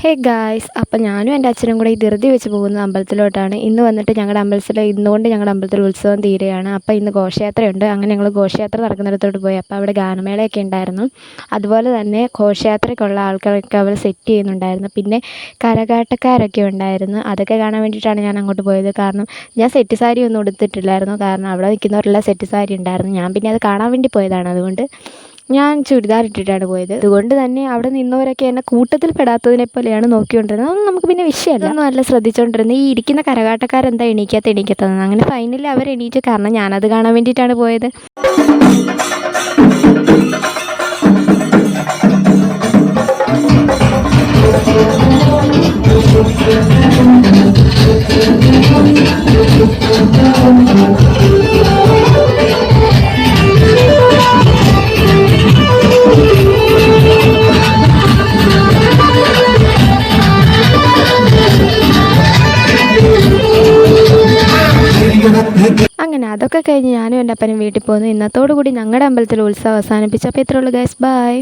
Hey guys, അപ്പം ഞാനും എൻ്റെ അച്ഛനും കൂടെ ഈ ധൃതി വെച്ച് പോകുന്ന അമ്പലത്തിലോട്ടാണ്. ഇന്ന് വന്നിട്ട് ഞങ്ങളുടെ അമ്പലത്തിൽ ഇന്നുകൊണ്ട് ഞങ്ങളുടെ അമ്പലത്തിൽ ഉത്സവം തീരുകയാണ്. അപ്പോൾ ഇന്ന് ഘോഷയാത്രയുണ്ട്. അങ്ങനെ ഞങ്ങൾ ഘോഷയാത്ര നടക്കുന്നിടത്തോട്ട് പോയി. അപ്പോൾ അവിടെ ഗാനമേളയൊക്കെ ഉണ്ടായിരുന്നു. അതുപോലെ തന്നെ ഘോഷയാത്രയ്ക്കുള്ള ആൾക്കാരൊക്കെ അവർ സെറ്റ് ചെയ്യുന്നുണ്ടായിരുന്നു. പിന്നെ കരകാട്ടക്കാരൊക്കെ ഉണ്ടായിരുന്നു. അതൊക്കെ കാണാൻ വേണ്ടിയിട്ടാണ് ഞാൻ അങ്ങോട്ട് പോയത്. കാരണം ഞാൻ സെറ്റ് സാരി ഒന്നും ഉടുത്തിട്ടില്ലായിരുന്നു. കാരണം അവിടെ നിൽക്കുന്നവരെല്ലാം സെറ്റ് സാരി ഉണ്ടായിരുന്നു. ഞാൻ പിന്നെ അത് കാണാൻ വേണ്ടി പോയതാണ്. അതുകൊണ്ട് ഞാൻ ചുരിദാർ ഇട്ടിട്ടാണ് പോയത്. അതുകൊണ്ട് തന്നെ അവിടെ നിന്നവരൊക്കെ എന്നെ കൂട്ടത്തിൽ പെടാത്തതിനെ പോലെയാണ് നോക്കിക്കൊണ്ടിരുന്നത്. അതൊന്നും നമുക്ക് പിന്നെ വിഷയമല്ല. ഒന്നും അല്ല ശ്രദ്ധിച്ചുകൊണ്ടിരുന്നത്. ഈ ഇരിക്കുന്ന കരകാട്ടക്കാരെന്താ എണീക്കാത്തതെന്ന്. അങ്ങനെ ഫൈനലി അവർ എണീറ്റ്. കാരണം ഞാനത് കാണാൻ വേണ്ടിയിട്ടാണ് പോയത്. അങ്ങനെ അതൊക്കെ കഴിഞ്ഞ് ഞാനും എൻ്റെ അപ്പനും വീട്ടിൽ പോന്നു. ഇന്നത്തോടു കൂടി ഞങ്ങളുടെ അമ്പലത്തിൽ ഉത്സവം അവസാനിപ്പിച്ചു. അപ്പോൾ ഇത്രയുള്ളൂ ഗൈസ്, ബൈ.